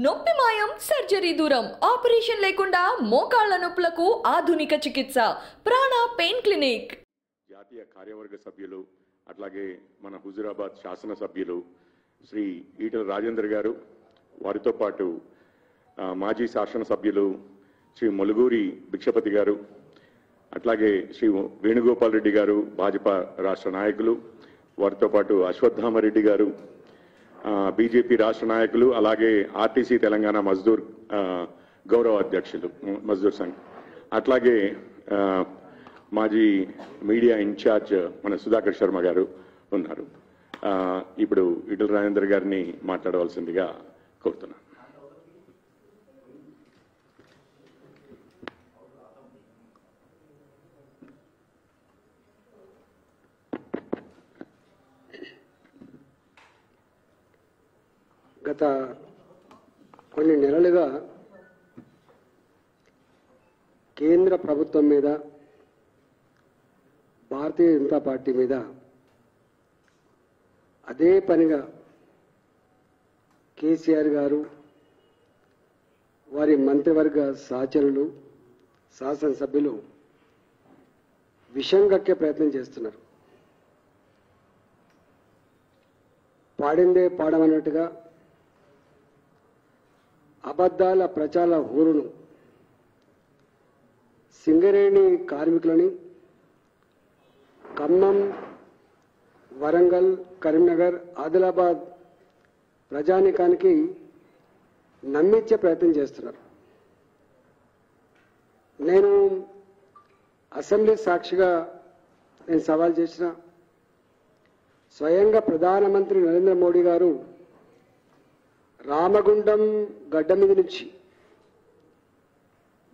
నొప్పి మాయం సర్జరీ దూరం ఆపరేషన్ లేకుండా మోకాళ్ల నొప్పులకు ఆధునిక చికిత్స ప్రాణ పెయిన్ క్లినిక్. జాతీయ కార్యవర్గ సభ్యులు అట్లాగే మన హుజూరాబాద్ శాసన సభ్యులు శ్రీ ఈటల రాజేందర్ గారు, వారితో పాటు మాజీ శాసన సభ్యులు శ్రీ ములుగూరి భిక్షపతి గారు, అట్లాగే శ్రీ వేణుగోపాల్ రెడ్డి గారు భాజపా రాష్ట్ర నాయకులు, వారితో పాటు అశ్వత్థామరెడ్డి గారు బీజేపీ రాష్ట్ర నాయకులు, అలాగే ఆర్టీసీ తెలంగాణ మజ్దూర్ గౌరవ అధ్యక్షులు మజ్దూర్ సంఘ్, అట్లాగే మాజీ మీడియా ఇన్ఛార్జ్ మన సుధాకర్ శర్మ గారు ఉన్నారు. ఇప్పుడు ఈటల రాజేందర్ గారిని మాట్లాడవలసిందిగా కోరుతున్నాను. గత కొన్ని నెలలుగా కేంద్ర ప్రభుత్వం మీద, భారతీయ జనతా పార్టీ మీద అదే పనిగా కేసీఆర్ గారు, వారి మంత్రివర్గ సహచరులు, శాసనసభ్యులు విషం కక్కే ప్రయత్నం చేస్తున్నారు. పాడిందే పాడమన్నట్టుగా అబద్ధాల ప్రచార హోరును సింగరేణి కార్మికులని ఖమ్మం, వరంగల్, కరీంనగర్, ఆదిలాబాద్ ప్రజానీకానికి నమ్మించే ప్రయత్నం చేస్తున్నారు. నేను అసెంబ్లీ సాక్షిగా సవాల్ చేసిన స్వయంగా ప్రధానమంత్రి నరేంద్ర మోడీ గారు రామగుండం గడ్డ మీద నుంచి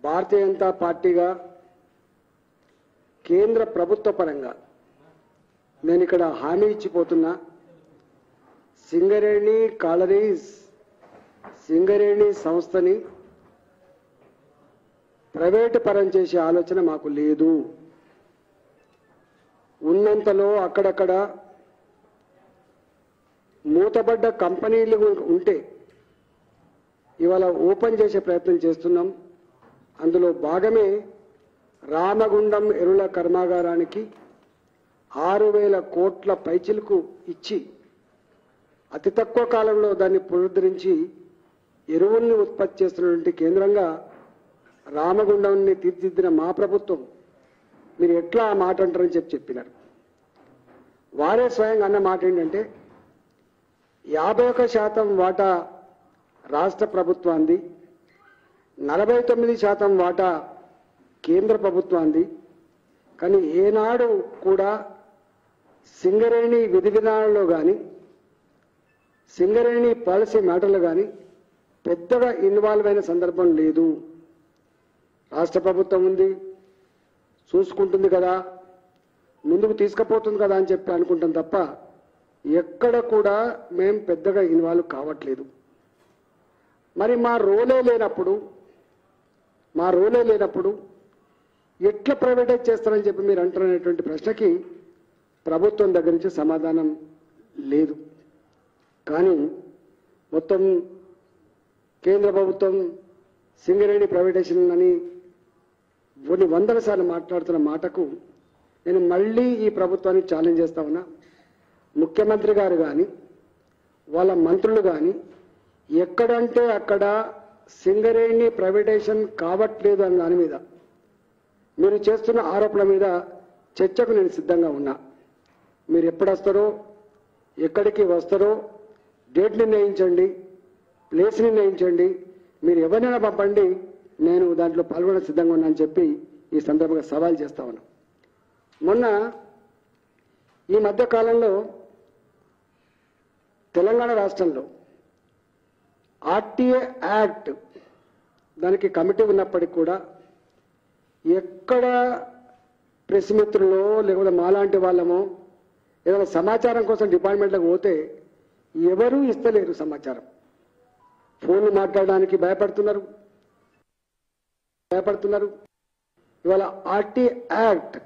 భారతీయ జనతా పార్టీగా కేంద్ర ప్రభుత్వ పరంగా నేను ఇక్కడ హామీ ఇచ్చిపోతున్నా, సింగరేణి కాలరీస్, సింగరేణి సంస్థని ప్రైవేటు పరం చేసే ఆలోచన మాకు లేదు. ఉన్నంతలో అక్కడక్కడ మూతబడ్డ కంపెనీలు ఉంటే ఇవాళ ఓపెన్ చేసే ప్రయత్నం చేస్తున్నాం. అందులో భాగమే రామగుండం ఎరువుల కర్మాగారానికి 6,000 కోట్ల పైచిలకు ఇచ్చి అతి తక్కువ కాలంలో దాన్ని పునరుద్ధరించి ఎరువుల్ని ఉత్పత్తి చేస్తున్నటువంటి కేంద్రంగా రామగుండంని తీర్చిదిద్దిన మా ప్రభుత్వం మీరు ఎట్లా ఆ మాట అంటారని చెప్పినారు. వారే స్వయంగా అన్న మాట ఏంటంటే 51% వాటా రాష్ట్ర ప్రభుత్వాన్ని, 49% వాటా కేంద్ర ప్రభుత్వాన్ని. కానీ ఏనాడు కూడా సింగరేణి విధి విధానాల్లో కానీ, సింగరేణి పాలసీ మ్యాటర్లు కానీ పెద్దగా ఇన్వాల్వ్ అయిన సందర్భం లేదు. రాష్ట్ర ప్రభుత్వం ఉంది, చూసుకుంటుంది కదా, ముందుకు తీసుకుపోతుంది కదా అని చెప్పి అనుకుంటాం తప్ప ఎక్కడ కూడా మేం పెద్దగా ఇన్వాల్వ్ కావట్లేదు. మరి మా రోలే లేనప్పుడు ఎట్లా ప్రైవేటైజ్ చేస్తారని చెప్పి మీరు అంటున్నటువంటి ప్రశ్నకి ప్రభుత్వం దగ్గర నుంచి సమాధానం లేదు. కానీ మొత్తం కేంద్ర ప్రభుత్వం సింగరేణి ప్రైవేటైజేషన్ అని కొన్ని 100 సార్లు మాట్లాడుతున్న మాటకు నేను మళ్ళీ ఈ ప్రభుత్వాన్ని ఛాలెంజ్ చేస్తా ఉన్నా. ముఖ్యమంత్రి గారు కానీ, వాళ్ళ మంత్రులు కానీ ఎక్కడంటే అక్కడ సింగరేణి ప్రైవేటైజేషన్ కావట్లేదు అన్న దాని మీద, మీరు చేస్తున్న ఆరోపణల మీద చర్చకు నేను సిద్ధంగా ఉన్నా. మీరు ఎప్పుడు వస్తారో, ఎక్కడికి వస్తారో డేట్ నిర్ణయించండి, ప్లేస్ నిర్ణయించండి, మీరు ఎవరినైనా పంపండి, నేను దాంట్లో పాల్గొన సిద్ధంగా ఉన్నా అని చెప్పి ఈ సందర్భంగా సవాల్ చేస్తా ఉన్నా. మొన్న ఈ మధ్య కాలంలో తెలంగాణ రాష్ట్రంలో ఆర్టీఏ యాక్ట్ దానికి కమిటీ ఉన్నప్పటికీ కూడా ఎక్కడ ప్రెస్ మిత్రులో లేకపోతే మాలాంటి వాళ్ళమో ఏదైనా సమాచారం కోసం డిపార్ట్మెంట్లకు పోతే ఎవరూ ఇస్తలేరు సమాచారం. ఫోన్లు మాట్లాడడానికి భయపడుతున్నారు. ఇవాళ ఆర్టీ యాక్ట్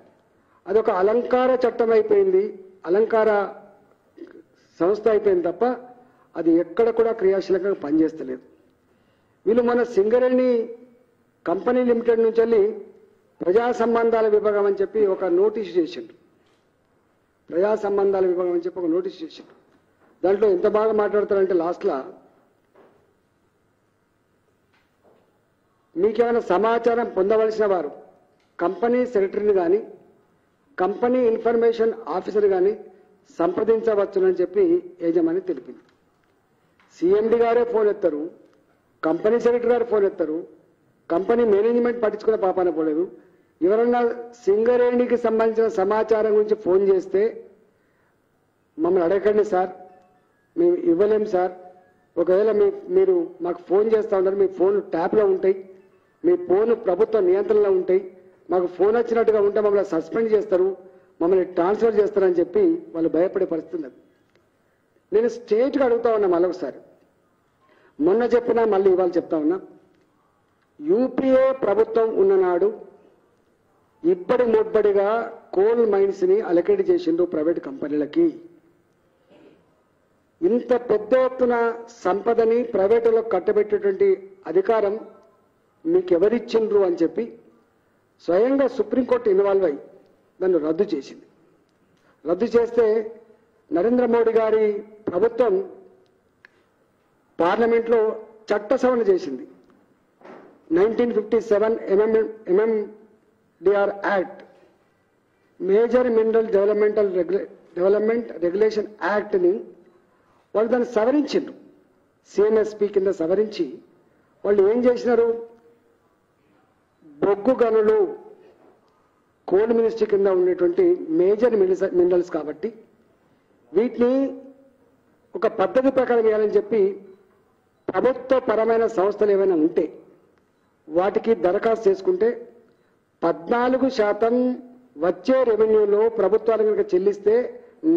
అదొక అలంకార చట్టం అయిపోయింది, అలంకార సంస్థ అయిపోయింది తప్ప అది ఎక్కడ కూడా క్రియాశీలకంగా పనిచేస్తలేదు. వీళ్ళు మన సింగరేణి కంపెనీ లిమిటెడ్ నుంచి వెళ్ళి ప్రజా సంబంధాల విభాగం అని చెప్పి ఒక నోటీస్ చేసిండ్రు. ప్రజా సంబంధాల విభాగం అని చెప్పి ఒక నోటీస్ చేసిండ్రు. దాంట్లో ఎంత బాగా మాట్లాడతారంటే లాస్ట్లో మీకేమైనా సమాచారం పొందవలసిన వారు కంపెనీ సెక్రటరీని కానీ కంపెనీ ఇన్ఫర్మేషన్ ఆఫీసర్ కానీ సంప్రదించవచ్చునని చెప్పి యజమాని తెలిపింది. సిఎండి గారే ఫోన్ ఎత్తారు, కంపెనీ సెక్రటరీ గారు ఫోన్ ఎత్తారు, కంపెనీ మేనేజ్మెంట్ పట్టించుకున్న పాపాన పోలేదు. ఎవరన్నా సింగరేణికి సంబంధించిన సమాచారం గురించి ఫోన్ చేస్తే మమ్మల్ని అడగండి సార్, మేము ఇవ్వలేం సార్, ఒకవేళ మీరు మాకు ఫోన్ చేస్తూ ఉంటారు, మీ ఫోన్ ట్యాప్లో ఉంటాయి, మీ ఫోన్ ప్రభుత్వ నియంత్రణలో ఉంటాయి, మాకు ఫోన్ వచ్చినట్టుగా ఉంటే మమ్మల్ని సస్పెండ్ చేస్తారు, మమ్మల్ని ట్రాన్స్ఫర్ చేస్తారని చెప్పి వాళ్ళు భయపడే పరిస్థితి ఉన్నది. నేను స్ట్రేట్గా అడుగుతా ఉన్నా మళ్ళొకసారి, మొన్న చెప్పినా మళ్ళీ ఇవాళ చెప్తా ఉన్నా, యూపీఏ ప్రభుత్వం ఉన్ననాడు ఇబ్బడి ముబ్బడిగా కోల్ మైన్స్ని అలకేట్ చేసిండు ప్రైవేట్ కంపెనీలకి. ఇంత పెద్ద ఎత్తున సంపదని ప్రైవేటులకు కట్టబెట్టేటువంటి అధికారం మీకు ఎవరిచ్చిండ్రు అని చెప్పి స్వయంగా సుప్రీంకోర్టు ఇన్వాల్వ్ అయ్యి దాన్ని రద్దు చేసింది. రద్దు చేస్తే నరేంద్ర మోడీ గారి ప్రభుత్వం పార్లమెంట్లో చట్ట సవరణ చేసింది. 1957 MMDR act, major mineral development regulation యాక్ట్ని వాళ్ళు దాన్ని సవరించిండ్రు. సిఎంఎస్పి కింద సవరించి వాళ్ళు ఏం చేసినారు, బొగ్గు గనులు కోల్ మినిస్ట్రీ కింద ఉండేటువంటి మేజర్ మినరల్స్ కాబట్టి వీటిని ఒక పద్ధతి ప్రకారం వేయాలని చెప్పి ప్రభుత్వ పరమైన సంస్థలు ఏమైనా ఉంటే వాటికి దరఖాస్తు చేసుకుంటే 14% వచ్చే రెవెన్యూలో ప్రభుత్వాలు కనుక చెల్లిస్తే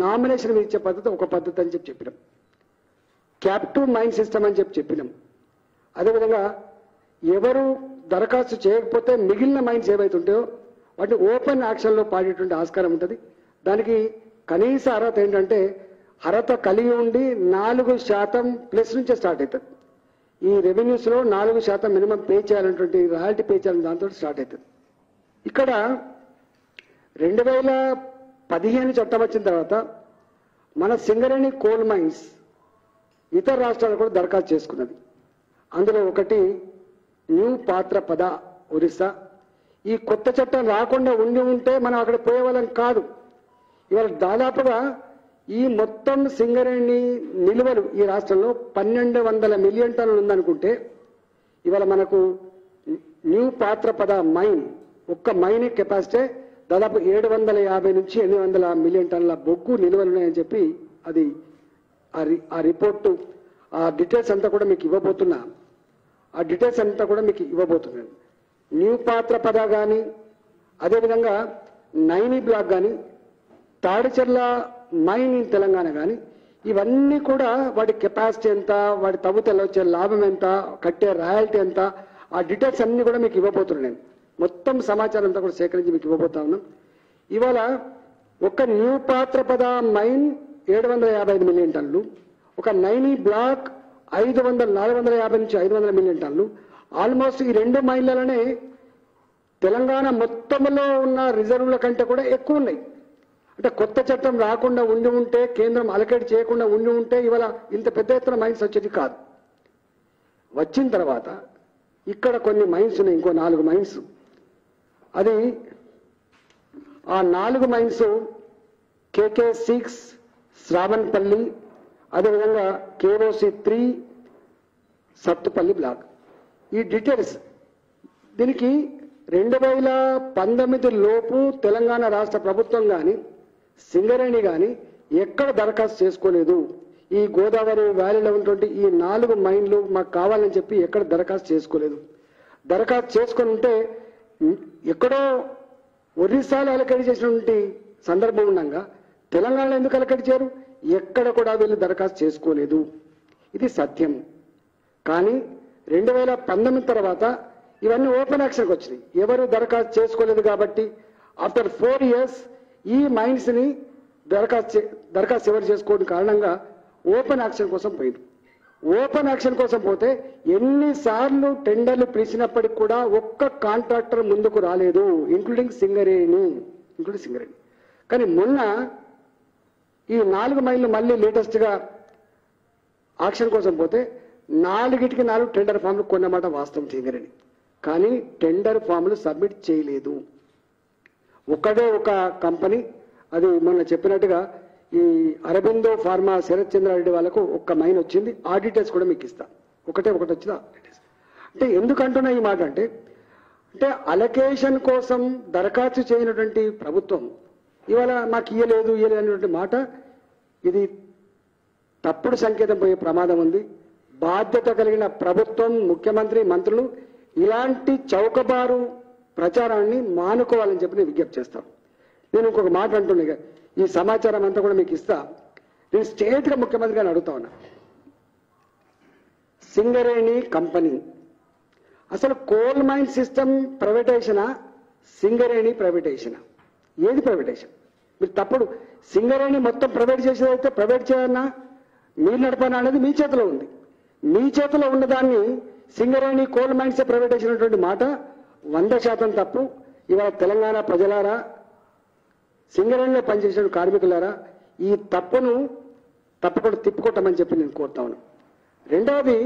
నామినేషన్ ఇచ్చే పద్ధతి ఒక పద్ధతి అని చెప్పినాం. క్యాప్టివ్ మైన్ సిస్టమ్ అని చెప్పినాం. అదేవిధంగా ఎవరు దరఖాస్తు చేయకపోతే మిగిలిన మైన్స్ ఏవైతుంటాయో వాటిని ఓపెన్ యాక్షన్లో పాడేటువంటి ఆస్కారం ఉంటుంది. దానికి కనీస అర్హత ఏంటంటే అర్హత కలిగి ఉండి 4% ప్లస్ నుంచే స్టార్ట్ అవుతుంది. ఈ రెవెన్యూస్లో 4% మినిమం పే చేయాలన్నటువంటి రాయల్టీ పే చేయాలని దాంతో స్టార్ట్ అవుతుంది. ఇక్కడ 2015 చట్టం వచ్చిన తర్వాత మన సింగరేణి కోల్ మైన్స్ ఇతర రాష్ట్రాలు కూడా దరఖాస్తు చేసుకున్నది. అందులో ఒకటి న్యూ పాత్రపద ఒరిస్సా. ఈ కొత్త చట్టం రాకుండా ఉంటే మనం అక్కడ పోయేవాళ్ళం కాదు. ఇవాళ దాదాపుగా ఈ మొత్తం సింగరేణి నిల్వలు ఈ రాష్ట్రంలో 1200 మిలియన్ టన్నులు ఉందనుకుంటే ఇవాళ మనకు న్యూ పాత్రపద మైన్ ఒక్క మైన్ కెపాసిటీ దాదాపు 750 నుంచి 800 మిలియన్ టన్నుల బొగ్గు నిల్వలు ఉన్నాయని చెప్పి అది ఆ రిపోర్టు ఆ డీటెయిల్స్ అంతా కూడా మీకు ఇవ్వబోతున్నా. ఆ డీటెయిల్స్ అంతా కూడా మీకు ఇవ్వబోతున్నాను. న్యూ పాత్రపద కానీ అదేవిధంగా నైని బ్లాక్ కానీ తాడిచెర్ల మైన్ ఇన్ తెలంగాణ కానీ ఇవన్నీ కూడా వాటి కెపాసిటీ ఎంత, వాటి తవ్వుతలో వచ్చే లాభం ఎంత, కట్టే రాయల్టీ ఎంత, ఆ డీటెయిల్స్ అన్ని కూడా మీకు ఇవ్వబోతున్నాను. మొత్తం సమాచారం అంతా కూడా సేకరించి మీకు ఇవ్వబోతా ఉన్నాం. ఇవాళ ఒక న్యూ పాత్రపద మైన్ 755 మిలియన్ టన్నులు, ఒక నైని బ్లాక్ 450 నుంచి 500 మిలియన్ టన్నులు. ఆల్మోస్ట్ ఈ రెండు మైళ్ళలోనే తెలంగాణ మొత్తంలో ఉన్న రిజర్వుల కంటే కూడా ఎక్కువ ఉన్నాయి. అంటే కొత్త చట్టం రాకుండా ఉంటే, కేంద్రం అలకేట్ చేయకుండా ఉంటే ఇవాళ ఇంత పెద్ద ఎత్తున మైన్స్ వచ్చేది కాదు. వచ్చిన తర్వాత ఇక్కడ కొన్ని మైన్స్ ఉన్నాయి, ఇంకో 4 మైన్స్. అది ఆ 4 మైన్స్ KK6 శ్రావణపల్లి, అదేవిధంగా KOC3 సత్తుపల్లి బ్లాక్. ఈ డీటెయిల్స్ దీనికి 2019 లోపు తెలంగాణ రాష్ట్ర ప్రభుత్వం కానీ సింగరేణి కానీ ఎక్కడ దరఖాస్తు చేసుకోలేదు. ఈ గోదావరి వ్యాలీలో ఉన్నటువంటి ఈ 4 మైన్లు మాకు కావాలని చెప్పి ఎక్కడ దరఖాస్తు చేసుకోలేదు. దరఖాస్తు చేసుకొని ఉంటే ఎక్కడో ఒరిస్సాలో అలకడి చేసినటువంటి సందర్భం ఉండగా తెలంగాణలో ఎందుకు అలకడి చేయరు? ఎక్కడ కూడా వీళ్ళు దరఖాస్తు చేసుకోలేదు. ఇది సత్యం. కానీ 2019 తర్వాత ఇవన్నీ ఓపెన్ యాక్షన్కి వచ్చినాయి. ఎవరు దరఖాస్తు చేసుకోలేదు కాబట్టి ఆఫ్టర్ 4 years ఈ మైన్స్ని దరఖాస్తు ఎవరు చేసుకోవడం కారణంగా ఓపెన్ యాక్షన్ కోసం పోయింది. ఓపెన్ యాక్షన్ కోసం పోతే ఎన్నిసార్లు టెండర్లు పిలిచినప్పటికి కూడా ఒక్క కాంట్రాక్టర్ ముందుకు రాలేదు, ఇంక్లూడింగ్ సింగరేణి. కానీ మొన్న ఈ 4 మైళ్ళు మళ్ళీ లేటెస్ట్గా ఆక్షన్ కోసం పోతే 4 టెండర్ ఫామ్లు కొన్నమాట వాస్తవం సింగరేణి. కానీ టెండర్ ఫామ్లు సబ్మిట్ చేయలేదు. ఒకటే ఒక కంపెనీ, అది మొన్న చెప్పినట్టుగా ఈ అరబిందో ఫార్మా శరత్ చంద్రారెడ్డి వాళ్ళకు ఒక్క మైన్ వచ్చింది. ఆ డీటెయిల్స్ కూడా మీకు ఇస్తా. ఒకటి వచ్చింది ఆ డీటెయిల్స్. అంటే ఎందుకంటున్నా ఈ మాట అంటే అలొకేషన్ కోసం దరఖాస్తు చేయనటువంటి ప్రభుత్వం ఇవాళ మాకు ఇయ్యలేదు అనేటువంటి మాట, ఇది తప్పుడు సంకేతం పోయే ప్రమాదం ఉంది. బాధ్యత కలిగిన ప్రభుత్వం, ముఖ్యమంత్రి, మంత్రులు ఇలాంటి చౌకబారు ప్రచారాన్ని మానుకోవాలని చెప్పి నేను విజ్ఞప్తి చేస్తాను. నేను ఇంకొక మాట అంటున్నా, ఈ సమాచారం అంతా కూడా మీకు ఇస్తా. నేను స్టేట్గా ముఖ్యమంత్రి గారిని అడుగుతా ఉన్నా, సింగరేణి కంపెనీ అసలు కోల్ మైన్ సిస్టమ్ ప్రైవేటైజేషనా, సింగరేణి ప్రైవేటైజేషనా? ఏది ప్రైవేటైజేషన్? మీరు తప్పుడు సింగరేణి మొత్తం ప్రైవేట్ చేసేదైతే ప్రైవేట్ చేయాలన్నా మీరు నడపనా అనేది మీ చేతిలో ఉంది. మీ చేతిలో ఉన్నదాన్ని సింగరేణి కోల్ మైన్స్ ప్రైవేటైజేషన్ అనేటువంటి మాట 100% తప్పు. ఇవాళ తెలంగాణ ప్రజలారా, సింగరేణిలో పనిచేసిన కార్మికులారా, ఈ తప్పును తప్పకుండా తిప్పుకొట్టమని చెప్పి నేను కోరుతా ఉన్నాను. రెండవది,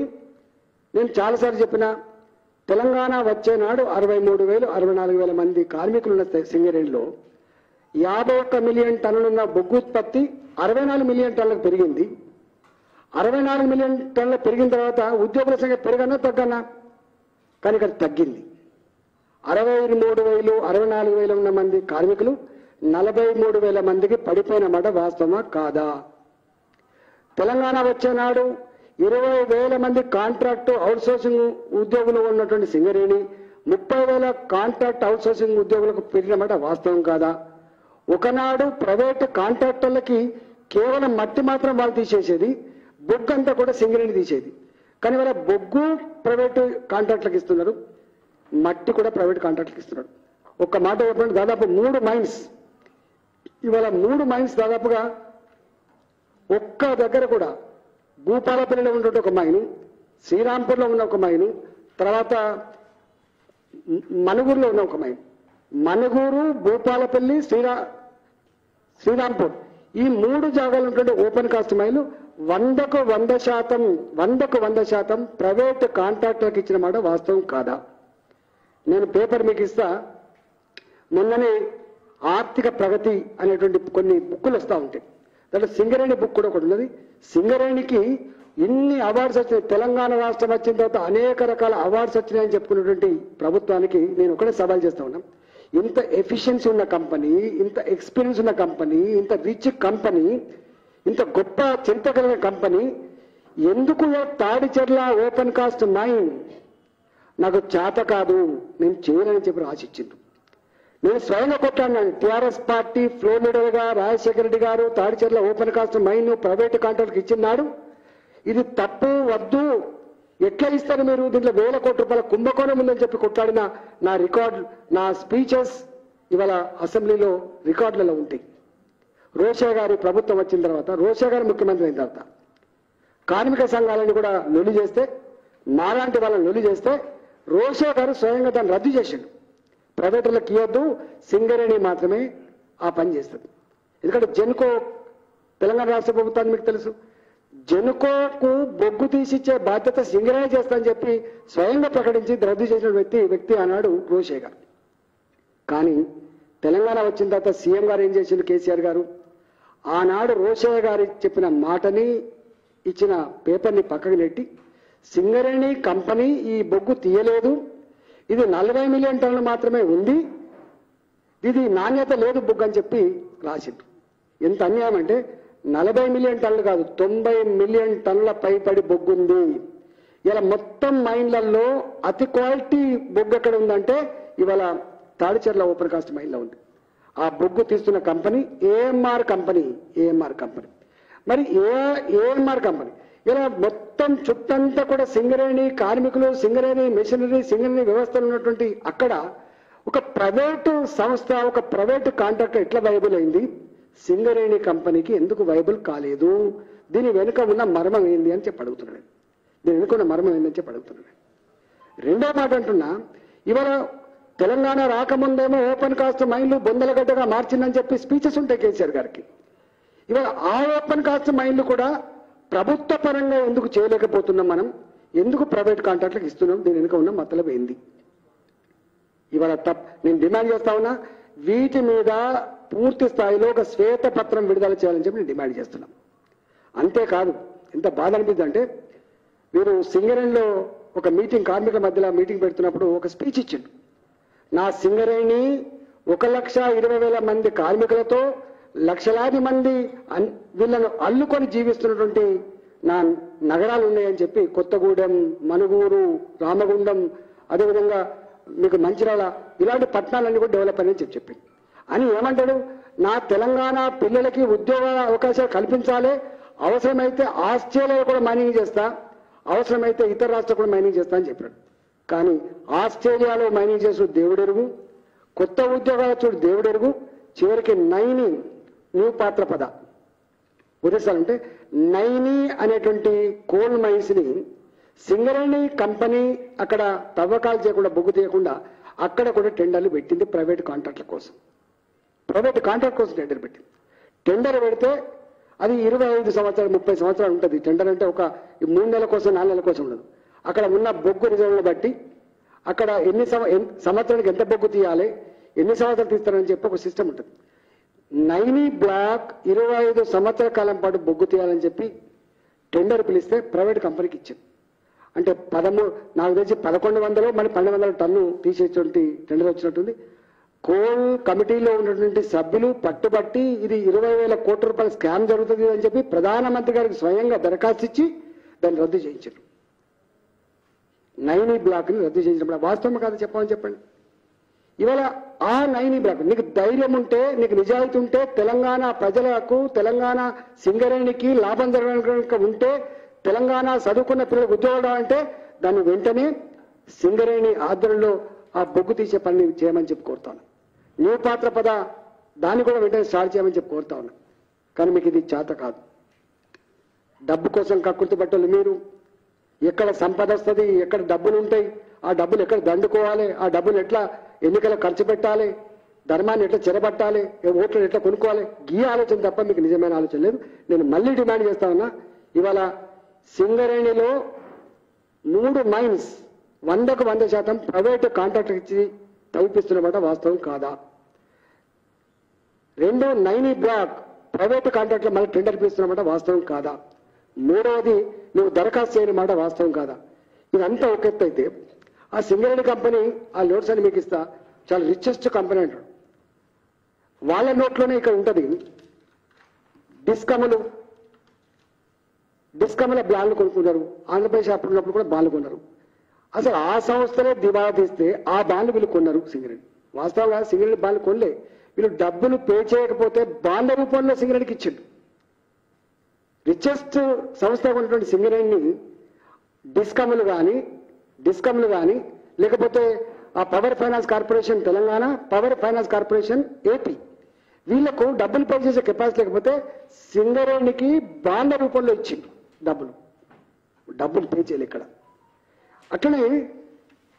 నేను చాలాసార్లు చెప్పిన, తెలంగాణ వచ్చే నాడు 63,000 64,000 మంది కార్మికులు ఉన్న సింగరేణిలో 51 మిలియన్ టన్నులున్న బొగ్గు ఉత్పత్తి 64 మిలియన్ టన్నులకు పెరిగింది. 64 మిలియన్ టన్నులకు పెరిగిన తర్వాత ఉద్యోగుల సంఖ్య పెరగన్నా తగ్గన్నా? కానీ ఇక్కడ తగ్గింది. 63,000 64,000 ఉన్న మంది కార్మికులు 43,000 మందికి పడిపోయినమాట వాస్తవమా కాదా? తెలంగాణ వచ్చే నాడు 20,000 మంది కాంట్రాక్ట్ అవుట్సోర్సింగ్ ఉద్యోగులు ఉన్నటువంటి సింగరేణి 30,000 కాంట్రాక్ట్ అవుట్సోర్సింగ్ ఉద్యోగులకు పెరిగినమాట వాస్తవం కాదా? ఒకనాడు ప్రైవేట్ కాంట్రాక్టర్లకి కేవలం మట్టి మాత్రం వాళ్ళు తీసేసేది, బొగ్గు అంతా కూడా సింగరేణి తీసేది. కానీ ఇవాళ బొగ్గు ప్రైవేటు కాంట్రాక్టులకు ఇస్తున్నారు, మట్టి కూడా ప్రైవేట్ కాంట్రాక్టులకు ఇస్తున్నారు. ఒక్క మాట చెప్పండి, దాదాపు 3 మైన్స్, ఇవాళ 3 మైన్స్ దాదాపుగా ఒక్క దగ్గర కూడా భూపాలపల్లిలో ఉన్నటువంటి ఒక మైను, శ్రీరాంపూర్లో ఉన్న ఒక మైను, తర్వాత మనుగూరులో ఉన్న ఒక మైను. మనుగూరు, భూపాలపల్లి, శ్రీరాంపూర్ ఈ 3 జాగాలు ఉన్నటువంటి ఓపెన్ కాస్ట్ మైలు 100% ప్రైవేట్ కాంట్రాక్టర్కి ఇచ్చిన మాట వాస్తవం కాదా? నేను పేపర్ మీకు ఇస్తా. మొన్ననే ఆర్థిక ప్రగతి అనేటువంటి కొన్ని బుక్కులు వస్తూ ఉంటాయి. దాంట్లో సింగరేణి బుక్ కూడా ఒకటి ఉన్నది. సింగరేణికి ఇన్ని అవార్డ్స్ వచ్చినాయి. తెలంగాణ రాష్ట్రం వచ్చిన తర్వాత అనేక రకాల అవార్డ్స్ వచ్చినాయని చెప్పుకున్నటువంటి ప్రభుత్వానికి నేను ఒకటే సవాల్ చేస్తా ఉన్నా. ఇంత ఎఫిషియన్సీ ఉన్న కంపెనీ, ఇంత ఎక్స్పీరియన్స్ ఉన్న కంపెనీ, ఇంత రిచ్ కంపెనీ, ఇంత గొప్ప చరిత్ర కలిగిన కంపెనీ ఎందుకు తాడిచెర్ల ఓపెన్ కాస్ట్ మైన్ నాకు చేత కాదు, నేను చేయనని చెప్పి రాసిచ్చింది. నేను స్వయంగా కొట్లాడినాను. టీఆర్ఎస్ పార్టీ ఫ్లోర్ లీడర్గా రాజశేఖర రెడ్డి గారు Tadicherla open cast mine private కాంట్రాక్ట్కి ఇచ్చినాడు. ఇది తప్పు, వద్దు, ఎట్లా ఇస్తారు మీరు, దీంట్లో 1,000 కోట్ల రూపాయల కుంభకోణం ఉందని చెప్పి కొట్లాడిన నా రికార్డు, నా స్పీచెస్ ఇవాళ అసెంబ్లీలో రికార్డులలో ఉంటాయి. రోషా గారి ప్రభుత్వం వచ్చిన తర్వాత, రోషా గారు ముఖ్యమంత్రి అయిన తర్వాత కార్మిక సంఘాలను కూడా లొలి చేస్తే, మాలాంటి వాళ్ళని లొలి చేస్తే రోషా గారు స్వయంగా దాన్ని రద్దు చేసిండు. ప్రైవేటులకు ఇవ్వద్దు, సింగరేణి మాత్రమే ఆ పని చేస్తుంది. ఎందుకంటే జెన్కో, తెలంగాణ రాష్ట్ర ప్రభుత్వాన్ని మీకు తెలుసు, జెన్కోకు బొగ్గు తీసిచ్చే బాధ్యత సింగరేణి చేస్తానని చెప్పి స్వయంగా ప్రకటించి రద్దు చేసిన వ్యక్తి ఆనాడు రోషే గారు. కానీ తెలంగాణ వచ్చిన తర్వాత సీఎం గారు ఏం చేసిండు, కేసీఆర్ గారు ఆనాడు రోషే గారు చెప్పిన మాటని, ఇచ్చిన పేపర్ని పక్కకు నెట్టి సింగరేణి కంపెనీ ఈ బొగ్గు తీయలేదు, ఇది 40 మిలియన్ టన్నులు మాత్రమే ఉంది, ఇది నాణ్యత లేదు బొగ్గు అని చెప్పి రాసిండు. ఎంత అన్యాయం అంటే 40 మిలియన్ టన్నులు కాదు, 90 మిలియన్ టన్నుల పైపడి బొగ్గు ఉంది. ఇలా మొత్తం మైన్లలో అతి క్వాలిటీ బొగ్గు ఎక్కడ ఉందంటే ఇవాళ తాడిచెర్ల ఓపెన్ కాస్ట్ మైన్లో ఉంది. ఆ బొగ్గు తీస్తున్న కంపెనీ ఏఎంఆర్ కంపెనీ. మరి ఏఎంఆర్ కంపెనీ ఇలా మొత్తం చుట్టంతా కూడా సింగరేణి కార్మికులు, సింగరేణి మెషినరీ, సింగరేణి వ్యవస్థలు ఉన్నటువంటి అక్కడ ఒక ప్రైవేటు సంస్థ, ఒక ప్రైవేటు కాంట్రాక్టర్ ఎట్లా వైబుల్ అయింది, సింగరేణి కంపెనీకి ఎందుకు వైబుల్ కాలేదు? దీని వెనుక ఉన్న మర్మం ఏంది అని చెప్పి అడుగుతున్నాను. దీని వెనుక ఉన్న మర్మం ఏందని చెప్పి అడుగుతున్నాను. రెండో మాట అంటున్నా, ఇవాళ తెలంగాణ రాకముందేమో ఓపెన్ కాస్ట్ మైన్లు బొందలగడ్డగా మార్చిందని చెప్పి స్పీచెస్ ఉంటాయి కేసీఆర్ గారికి. ఇవాళ ఆ ఓపెన్ కాస్ట్ మైన్లు కూడా ప్రభుత్వ పరంగా ఎందుకు చేయలేకపోతున్నాం, మనం ఎందుకు ప్రైవేట్ కాంట్రాక్ట్లకు ఇస్తున్నాం, దీని వెనుక ఉన్న మతలబు ఏంది? ఇవాళ నేను డిమాండ్ చేస్తా ఉన్నా, వీటి మీద పూర్తి స్థాయిలో ఒక శ్వేతపత్రం విడుదల చేయాలని చెప్పి నేను డిమాండ్ చేస్తున్నాం. అంతేకాదు, ఎంత బాధ అనిపిస్తుంది అంటే, మీరు సింగరేణిలో ఒక మీటింగ్, కార్మికుల మధ్యలో మీటింగ్ పెడుతున్నప్పుడు ఒక స్పీచ్ ఇచ్చిండు. నా సింగరేణి 1,20,000 మంది కార్మికులతో లక్షలాది మంది వీళ్ళను అల్లుకొని జీవిస్తున్నటువంటి నా నగరాలు ఉన్నాయని చెప్పి కొత్తగూడెం, మనుగూరు, రామగుండం, అదేవిధంగా మీకు మంచిర్యాల, ఇలాంటి పట్టణాలన్నీ కూడా డెవలప్ అని చెప్పింది. అని ఏమంటాడు, నా తెలంగాణ పిల్లలకి ఉద్యోగ అవకాశాలు కల్పించాలి, అవసరమైతే ఆస్ట్రేలియాలో కూడా మైనింగ్ చేస్తా, అవసరమైతే ఇతర రాష్ట్రాలు కూడా మైనింగ్ చేస్తా అని చెప్పాడు. కానీ ఆస్ట్రేలియాలో మైనింగ్ చేసిన దేవుడెరుగు, కొత్త ఉద్యోగాలు చూడు దేవుడెరుగు, చివరికి నైని న్యూ పాత్రపద ఉద్దేశాలంటే నైని అనేటువంటి కోల్ మైన్స్ ని సింగరేణి కంపెనీ అక్కడ తవ్వకాలు చేయకుండా, బొగ్గు తీయకుండా అక్కడ కూడా టెండర్లు పెట్టింది ప్రైవేట్ కాంట్రాక్ట్ల కోసం. ప్రైవేట్ కాంట్రాక్ట్ కోసం టెండర్ పెట్టింది. టెండర్ పెడితే అది 25 సంవత్సరాలు 30 సంవత్సరాలు ఉంటుంది. టెండర్ అంటే ఒక 3 నెలల కోసం 4 నెలల కోసం ఉండదు. అక్కడ ఉన్న బొగ్గు రిజర్వ్ను బట్టి అక్కడ ఎన్ని సంవత్సరానికి ఎంత బొగ్గు తీయాలి, ఎన్ని సంవత్సరాలు తీస్తారని చెప్పి ఒక సిస్టమ్ ఉంటుంది. నైని బ్లాక్ 25 సంవత్సరాల కాలం పాటు బొగ్గు తీయాలని చెప్పి టెండర్ పిలిస్తే ప్రైవేట్ కంపెనీకి ఇచ్చింది. అంటే నాకు తెలిసి 1100 మరి 1200 టన్ను తీసేటువంటి టెండర్ వచ్చినట్టుంది. కోల్ కమిటీలో ఉన్నటువంటి సభ్యులు పట్టుబట్టి ఇది 20,000 కోట్ల రూపాయల స్కామ్ జరుగుతుంది అని చెప్పి ప్రధానమంత్రి గారికి స్వయంగా దరఖాస్తు ఇచ్చి దాన్ని రద్దు చేయించారు. నైని బ్లాక్ ని రద్దు చేయించినప్పుడు వాస్తవం కాదు చెప్పమని చెప్పండి. ఇవాళ ఆ నైని బ్లాక్ నీకు ధైర్యం ఉంటే, నీకు నిజాయితీ ఉంటే, తెలంగాణ ప్రజలకు, తెలంగాణ సింగరేణికి లాభం జరగడానికి ఉంటే, తెలంగాణ చదువుకున్న పిల్లలకు ఉద్యోగాలు అంటే దాన్ని వెంటనే సింగరేణి ఆధ్వర్యంలో ఆ బొగ్గు తీసే పని చేయమని చెప్పి కోరుతాను. న్యూ పాత్రపద దాన్ని కూడా వెంటనే స్టార్ట్ చేయమని చెప్పి కోరుతా ఉన్నా. కానీ మీకు ఇది చేత కాదు. డబ్బు కోసం కక్కుర్తి పట్టలు మీరు. ఎక్కడ సంపద వస్తుంది, ఎక్కడ డబ్బులు ఉంటాయి, ఆ డబ్బులు ఎక్కడ దండుకోవాలి, ఆ డబ్బులు ఎట్లా ఎన్నికలు ఖర్చు పెట్టాలి, ధర్మాన్ని ఎట్లా చెరబట్టాలి, ఓట్లను ఎట్లా కొనుక్కోవాలి, ఈ ఆలోచన తప్ప మీకు నిజమైన ఆలోచన లేదు. నేను మళ్ళీ డిమాండ్ చేస్తా ఉన్నా, ఇవాళ సింగరేణిలో 3 మైన్స్ 100కు 100% ప్రైవేటు కాంట్రాక్ట్ ఇచ్చి తవ్విపిస్తున్నమాట వాస్తవం కాదా? 2 నైని బ్లాక్ ప్రైవేటు కాంట్రాక్ట్లో మళ్ళీ టెండర్ పిలుస్తున్నమాట వాస్తవం కాదా? 3వది నువ్వు దరఖాస్తు చేయని మాట వాస్తవం కాదా? ఇదంతా ఒక ఎత్తు అయితే, ఆ సింగరేణి కంపెనీ ఆ లోడ్స్ అని మీకు ఇస్తా, చాలా రిచెస్ట్ కంపెనీ అంటాడు. వాళ్ళ నోట్లోనే ఇక్కడ ఉంటుంది డిస్కమ్ల బ్లాన్లు కొనుక్కున్నారు. ఆంధ్రప్రదేశ్ అప్పుడున్నప్పుడు కూడా బాన్లు కొన్నారు. అసలు ఆ సంస్థలే దివాలా తీస్తే ఆ బాన్లు వీళ్ళు కొన్నారు సింగరేణి. వాస్తవంగా సింగరేణి బాన్లు కొనలే, వీళ్ళు డబ్బులు పే చేయకపోతే బాండ్ల రూపంలో సింగరేణికి ఇచ్చిండు. రిచెస్ట్ సంస్థ ఉన్నటువంటి సింగరేణిని డిస్కమ్లు కానీ లేకపోతే ఆ power finance corporation Telangana, power finance corporation AP, వీళ్లకు డబ్బులు పే చేసే కెపాసిటీ లేకపోతే సింగరేణికి బాండ్ల రూపంలో ఇచ్చిండు డబ్బులు పే చేయలే ఇక్కడ. అట్లనే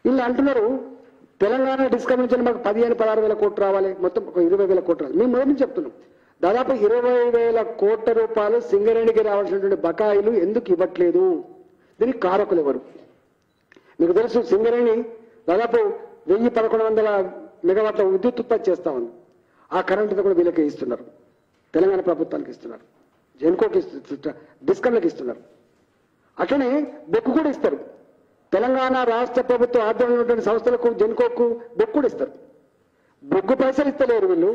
వీళ్ళు అంటున్నారు తెలంగాణ డిస్కమ్ నుంచి మాకు 15-16 కోట్లు రావాలి, మొత్తం ఒక 20,000 కోట్లు రావాలి. మేము మొదటి చెప్తున్నాం, దాదాపు 20,000 కోట్ల రూపాయలు సింగరేణికి రావాల్సినటువంటి బకాయిలు ఎందుకు ఇవ్వట్లేదు? దీనికి కారకులు ఎవరు? మీకు తెలుసు, సింగరేణి దాదాపు 1,000-1,100 మెగావాట్ల విద్యుత్ ఉత్పత్తి చేస్తా ఉంది. ఆ కరెంటుతో కూడా వీళ్ళకి ఇస్తున్నారు, తెలంగాణ ప్రభుత్వానికి ఇస్తున్నారు, జెన్కోకి ఇస్తున్నారు, డిస్కమ్లకు ఇస్తున్నారు. అట్లనే బొగ్గు కూడా ఇస్తారు. తెలంగాణ రాష్ట్ర ప్రభుత్వ ఆధ్వర్యంలో ఉన్నటువంటి సంస్థలకు, జెన్కోకు బొగ్గు కూడా ఇస్తారు. బొగ్గు పైసలు ఇస్తలేరు వీళ్ళు,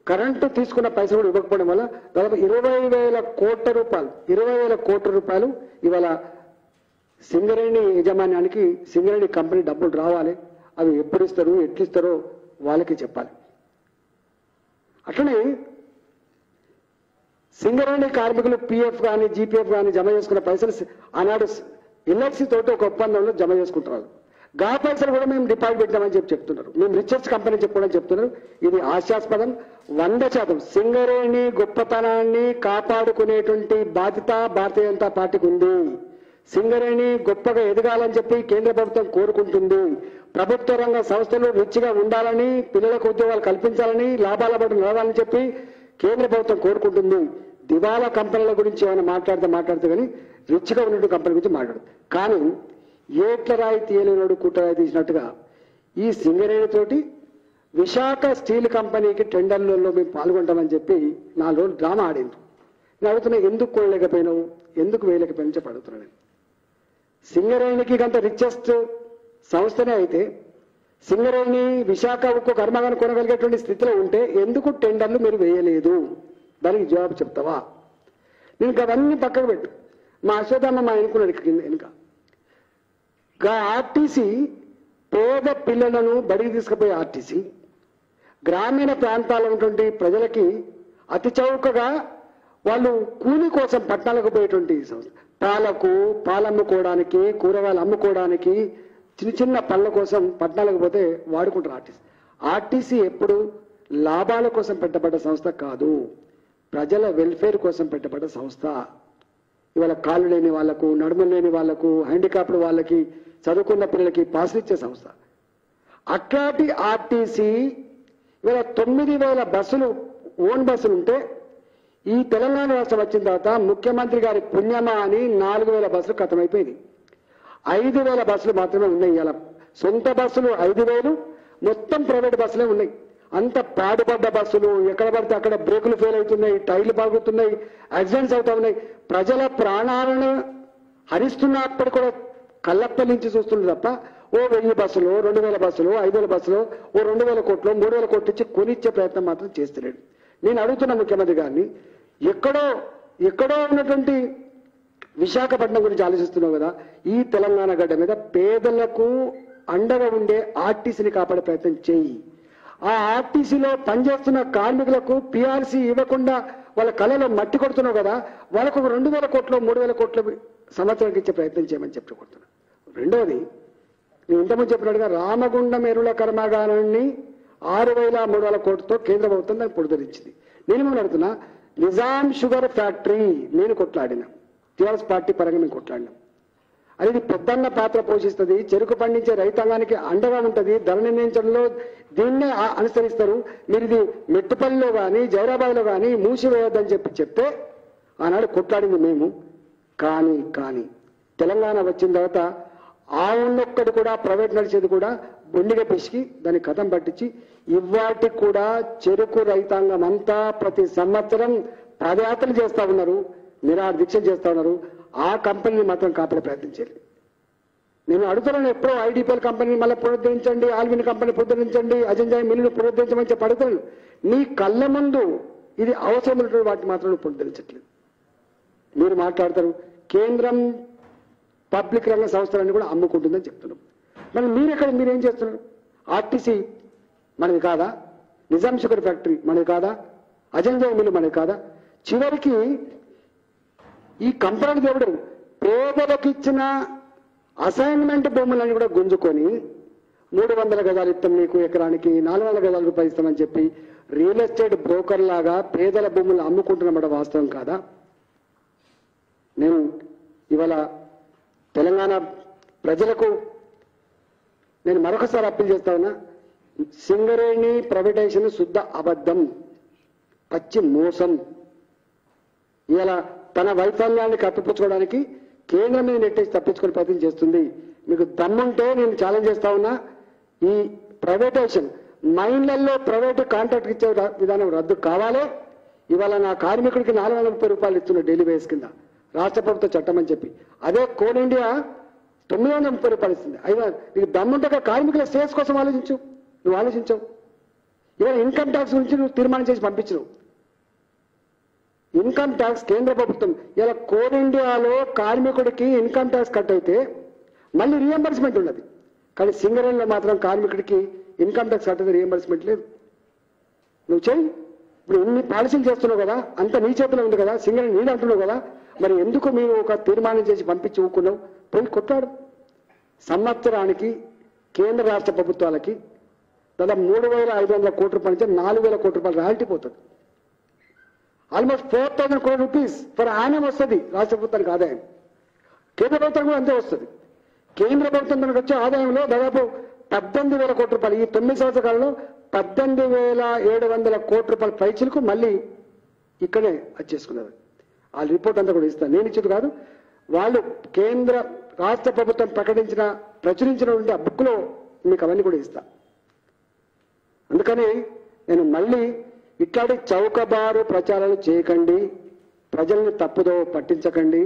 కరెంటు తీసుకున్న పైసలు కూడా ఇవ్వకపోవడం వల్ల దాదాపు 20,000 కోట్ల రూపాయలు ఇవాళ సింగరేణి యాజమాన్యానికి, సింగరేణి కంపెనీ డబ్బులు రావాలి. అవి ఎప్పుడు ఇస్తారు, ఎట్లిస్తారో వాళ్ళకి చెప్పాలి. అట్లనే సింగరేణి కార్మికులు పిఎఫ్ కానీ జీపీఎఫ్ కానీ జమ చేసుకున్న పైసలు ఆనాడు ఎల్ఐసి తోటి ఒక ఒప్పందంలో జమ చేసుకుంటున్నారు. గా పైసలు కూడా మేము డిపాజిట్ పెట్టామని చెప్తున్నారు. మేము రిచెస్ట్ కంపెనీ చెప్పుకోవడం చెప్తున్నారు. ఇది హాస్యాస్పదం. 100% సింగరేణి గొప్పతనాన్ని కాపాడుకునేటువంటి బాధ్యత భారతీయ జనతా పార్టీకి ఉంది. సింగరేణి గొప్పగా ఎదగాలని చెప్పి కేంద్ర ప్రభుత్వం కోరుకుంటుంది. ప్రభుత్వ రంగ సంస్థలు రిచ్గా ఉండాలని, పిల్లలకు ఉద్యోగాలు కల్పించాలని, లాభాల పట్ల నడవాలని చెప్పి కేంద్ర ప్రభుత్వం కోరుకుంటుంది. దివాలా కంపెనీల గురించి ఏమైనా మాట్లాడితే కానీ రిచ్గా ఉన్నటువంటి కంపెనీ గురించి మాట్లాడు. కానీ ఏట్ల రాయి తీయలేనోడు కుట్రరాయి తీసినట్టుగా ఈ సింగరేణి తోటి విశాఖ స్టీల్ కంపెనీకి టెండర్లలో మేము పాల్గొంటామని చెప్పి 4 రోజులు డ్రామా ఆడింది. నేను అడుగుతున్నా, ఎందుకు కొనలేకపోయినావు, ఎందుకు వేయలేకపోయినా చెప్పి అడుగుతున్నాను నేను. సింగరేణికి అంత రిచెస్ట్ సంస్థనే అయితే సింగరేణి విశాఖ ఉక్కు కర్మాగారం కొనగలిగేటువంటి స్థితిలో ఉంటే ఎందుకు టెండర్లు మీరు వేయలేదు? దానికి జవాబు చెప్తావా? నేను అవన్నీ పక్కకు పెట్టు. మా అశ్వత్థామ మా ఎన్నుకున్నాడు వెనుక. ఆర్టీసీ పేద పిల్లలను బడికి తీసుకుపోయే ఆర్టీసీ గ్రామీణ ప్రాంతాల్లో ఉన్నటువంటి ప్రజలకి అతి చౌకగా వాళ్ళు కూలి కోసం పట్టణాలకు పోయేటువంటి సంస్థ. పాలమ్ముకోవడానికి, కూరగాయలు అమ్ముకోవడానికి, చిన్న చిన్న పనుల కోసం పట్టణాలకు పోతే వాడుకుంటారు ఆర్టీసీ. ఆర్టీసీ ఎప్పుడు లాభాల కోసం పెట్టబడ్డ సంస్థ కాదు, ప్రజల వెల్ఫేర్ కోసం పెట్టబడ్డ సంస్థ. ఇవాళ కాళ్ళు లేని వాళ్లకు, నడుములు లేని వాళ్లకు, హ్యాండిక్యాప్డ్ వాళ్ళకి, చదువుకున్న పిల్లలకి పాసులు ఇచ్చే సంస్థ. అట్లాంటి ఆర్టీసీ ఇవాళ 9,000 బస్సులు ఓన్ బస్సులు ఉంటే ఈ తెలంగాణ రాష్ట్రం వచ్చిన తర్వాత ముఖ్యమంత్రి గారి పుణ్యమా అని 4,000 బస్సులు ఖతమైపోయింది. 5,000 బస్సులు మాత్రమే ఉన్నాయి. ఇలా సొంత బస్సులు 5,000, మొత్తం ప్రైవేట్ బస్సులే ఉన్నాయి. అంత పాడుపడ్డ బస్సులు, ఎక్కడ పడితే అక్కడ బ్రేకులు ఫెయిల్ అవుతున్నాయి, టైర్లు పాగుతున్నాయి, యాక్సిడెంట్స్ అవుతా ఉన్నాయి. ప్రజల ప్రాణాలను హరిస్తున్నప్పుడు కూడా కళ్ళప్పలించి చూస్తున్నారు తప్ప ఓ 1000 బస్సులు, 2,000 బస్సులు, 5,000 బస్సులు, ఓ 2,000 కోట్లు, 3,000 కోట్లు ఇచ్చి కొనిచ్చే ప్రయత్నం మాత్రం చేస్తలేడు. నేను అడుగుతున్న ముఖ్యమంత్రి గారిని, ఎక్కడో ఉన్నటువంటి విశాఖపట్నం గురించి ఆలోచిస్తున్నావు కదా, ఈ తెలంగాణ గడ్డ మీద పేదలకు అండగా ఉండే ఆర్టీసీని కాపాడే ప్రయత్నం చేయి. ఆ ఆర్టీసీలో పనిచేస్తున్న కార్మికులకు పిఆర్సీ ఇవ్వకుండా వాళ్ళ కళలో మట్టి కొడుతున్నావు కదా, వాళ్ళకు 2,000 కోట్లు, 3,000 కోట్లు సంవత్సరానికి ఇచ్చే ప్రయత్నం చేయమని చెప్పి కొడుతున్నా. రెండవది, నేను ఇంతకుముందు చెప్పినట్టుగా రామగుండం ఎరువుల కర్మాగారాన్ని 6,300 కోట్లతో కేంద్ర ప్రభుత్వం దాన్ని పునరుద్ధరించింది. నేను ఏమని అడుగుతున్నా, నిజాం షుగర్ ఫ్యాక్టరీ నేను కొట్లాడినా, టీఆర్ఎస్ పార్టీ పరంగా మేము కొట్లాడినాం. అది పెద్దన్న పాత్ర పోషిస్తుంది, చెరుకు పండించే రైతాంగానికి అండగా ఉంటుంది, ధర నిర్ణయించడంలో దీన్నే అనుసరిస్తారు. మీరు ఇది మెట్టుపల్లిలో కానీ జైరాబాద్లో కానీ మూసివేయొద్దని చెప్తే ఆనాడు కొట్లాడింది మేము. కానీ తెలంగాణ వచ్చిన తర్వాత ఆ ఉన్నొక్కటి కూడా ప్రైవేట్ నడిచేది కూడా బొండిగా పిసికి దాన్ని కథం పట్టించి ఇవాటికి కూడా చెరుకు రైతాంగం అంతా ప్రతి సంవత్సరం పాదయాత్రలు చేస్తా ఉన్నారు, నిరాహార దీక్షలు చేస్తా ఉన్నారు. ఆ కంపెనీని మాత్రం కాపాడే ప్రయత్నం చేయాలి. నేను అడుగుతున్నాను, ఎప్పుడో ఐడిపిఎల్ కంపెనీని మళ్ళీ పునరుద్ధరించండి, ఆల్విన్ కంపెనీ పునరుద్ధరించండి, అజంజాయ్ మిల్లును పునరుద్ధరించమని చెప్పి అడుగుతున్నాను. నీ కళ్ళ ముందు ఇది అవసరమైనటువంటి వాటిని మాత్రం పునరుద్ధరించట్లేదు. మీరు మాట్లాడతారు కేంద్రం పబ్లిక్ రంగ సంస్థలన్నీ కూడా అమ్ముకుంటుందని చెప్తున్నాం. మరి మీరేం చేస్తున్నారు? ఆర్టీసీ మనది కాదా? నిజాం షుగర్ ఫ్యాక్టరీ మనది కాదా? అజంజాయ్ మిల్లు మనది కాదా? చివరికి ఈ కంపెనీ దేవుడు పేదలకు ఇచ్చిన అసైన్మెంట్ భూములని కూడా గుంజుకొని 300 గజాలు ఇస్తాం మీకు ఎకరానికి, 400 గజాల రూపాయలు ఇస్తామని చెప్పి రియల్ ఎస్టేట్ బ్రోకర్ లాగా పేదల భూములు అమ్ముకుంటున్నమాట వాస్తవం కాదా? నేను ఇవాళ తెలంగాణ ప్రజలకు నేను మరొకసారి అప్పీల్ చేస్తా ఉన్నా, సింగరేణి ప్రైవేటైజేషన్ శుద్ధ అబద్ధం, పచ్చి మోసం. ఇలా తన వైఫల్యాన్ని కప్పిపుచ్చుకోవడానికి కేంద్రం మీద నెట్టేసి తప్పించుకునే ప్రయత్నం చేస్తుంది. మీకు దమ్ముంటే నేను ఛాలెంజ్ చేస్తా ఉన్నా, ఈ ప్రైవేటైజేషన్ మైన్లలో ప్రైవేటు కాంట్రాక్ట్ ఇచ్చే విధానం రద్దు కావాలి. ఇవాళ నా కార్మికుడికి 430 రూపాయలు ఇస్తున్న డైలీ వేస్ కింద రాష్ట్ర ప్రభుత్వ చట్టం అని చెప్పి, అదే కోల్ ఇండియా 930 రూపాయలు ఇస్తుంది. అయినా నీకు దమ్ముంటే కార్మికుల సేల్స్ కోసం నువ్వు ఆలోచించవు. ఇవాళ ఇన్కమ్ ట్యాక్స్ గురించి నువ్వు తీర్మానం చేసి పంపించవు. ఇన్కమ్ ట్యాక్స్ కేంద్ర ప్రభుత్వం ఇలా కోల్ ఇండియాలో కార్మికుడికి ఇన్కమ్ ట్యాక్స్ కట్ అయితే మళ్ళీ రియంబర్స్మెంట్ ఉన్నది, కానీ సింగరేణిలో మాత్రం కార్మికుడికి ఇన్కమ్ ట్యాక్స్ కట్ అయితే రియంబర్స్మెంట్ లేదు. నువ్వు చెయ్యి. ఇప్పుడు ఇన్ని పాలసీలు చేస్తున్నావు కదా, అంత నీ చేతిలో ఉంది కదా, సింగరేణి నేను అంటున్నావు కదా, మరి ఎందుకు మీరు ఒక తీర్మానం చేసి పంపించి ఊకున్నావు? పోయి కొట్లాడు. సంవత్సరానికి కేంద్ర రాష్ట్ర ప్రభుత్వాలకి దాదాపు 3,500 కోట్ల రూపాయల నుంచి 4,000 కోట్ల రూపాయలు రాయల్టీ పోతుంది. Almost 4,000 crore rupees for Yanam వస్తుంది రాష్ట్ర ప్రభుత్వానికి ఆదాయం. కేంద్ర ప్రభుత్వం కూడా అంతే వస్తుంది. కేంద్ర ప్రభుత్వం తనకు వచ్చే ఆదాయంలో దాదాపు 18,000 కోట్ల రూపాయలు ఈ 9 సంవత్సరాల కాలంలో 18,700 కోట్ల రూపాయల పైచలకు మళ్ళీ ఇక్కడే వచ్చేసుకున్నారు. ఆ రిపోర్ట్ అంతా కూడా ఇస్తాను, నేను ఇచ్చేది కాదు. వాళ్ళు కేంద్ర రాష్ట్ర ప్రభుత్వం ప్రచురించినటువంటి ఆ బుక్లో మీకు అవన్నీ కూడా ఇస్తా. అందుకని నేను మళ్ళీ ఇట్లాంటి చౌకబారు ప్రచారాలు చేయకండి, ప్రజల్ని తప్పుదో పట్టించకండి.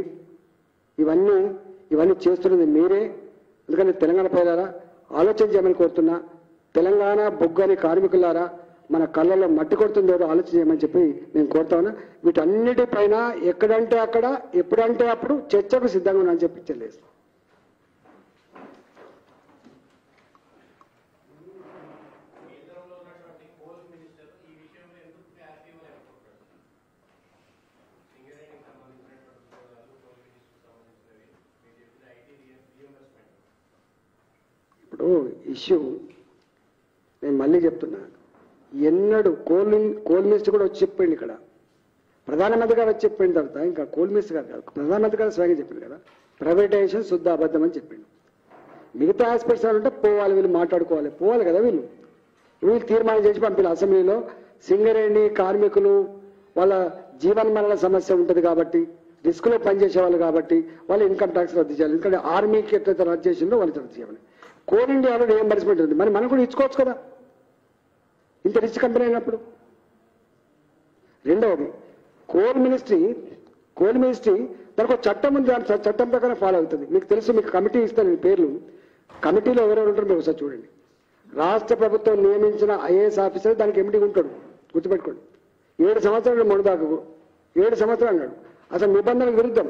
ఇవన్నీ చేస్తున్నది మీరే. అందుకని తెలంగాణ ప్రజలారా ఆలోచన చేయమని కోరుతున్నా. తెలంగాణ బొగ్గని కార్మికులారా మన కళ్ళలో మట్టి కొడుతుందో ఆలోచన చేయమని చెప్పి నేను కోరుతా ఉన్నా. వీటన్నిటిపైన ఎక్కడంటే అక్కడ ఎప్పుడంటే అప్పుడు చర్చకు సిద్ధంగా ఉన్నా అని చెప్పి చెల్లేస్తాను. ఇప్పుడు ఇష్యూ నేను మళ్ళీ చెప్తున్నా, ఎన్నడూ కోల్ మినిస్టర్ కూడా వచ్చి చెప్పిండు ఇక్కడ, ప్రధానమంత్రి గారు వచ్చి చెప్పిండు. తర్వాత ఇంకా కోల్ మినిస్టర్ గారు కాదు, ప్రధానమంత్రి గారు స్వయంగా చెప్పిండు కదా, ప్రైవేటైజేషన్ శుద్ధ అబద్ధం అని చెప్పిండు. మిగతా ఆస్పెక్ట్స్ అంటే పోవాలి, వీళ్ళు మాట్లాడుకోవాలి, పోవాలి కదా. వీళ్ళు తీర్మానం చేసి పంపిన అసెంబ్లీలో సింగరేణి కార్మికులు వాళ్ళ జీవనమరణ సమస్య ఉంటుంది కాబట్టి, రిస్క్లో పనిచేసే వాళ్ళు కాబట్టి వాళ్ళు ఇన్కమ్ ట్యాక్స్ రద్దు చేయాలి. ఎందుకంటే ఆర్మీకి ఎట్లయితే రద్దు చేసిందో వాళ్ళు రద్దు చేయాలి. కోల్ ఇండియాలో రియంబర్స్మెంట్ ఉంది, మరి మనం కూడా ఇచ్చుకోవచ్చు కదా ఇంత రిచ్ కంపెనీ అయినప్పుడు. రెండవది కోల్ మినిస్ట్రీ దానికి ఒక చట్టం ఉంది, దాని చట్టం ప్రకారం ఫాలో అవుతుంది. మీకు తెలుసు, మీకు కమిటీ ఇస్తాను నేను పేర్లు. కమిటీలో ఎవరెవరు ఉంటారు మీరు ఒకసారి చూడండి. రాష్ట్ర ప్రభుత్వం నియమించిన ఐఏఎస్ ఆఫీసర్ దానికి ఎండీ ఉంటాడు, గుర్తుపెట్టుకోండి. 7 సంవత్సరాలు మొదదాకు 7 సంవత్సరాలు అన్నాడు. అసలు నిబంధనలకు విరుద్ధం.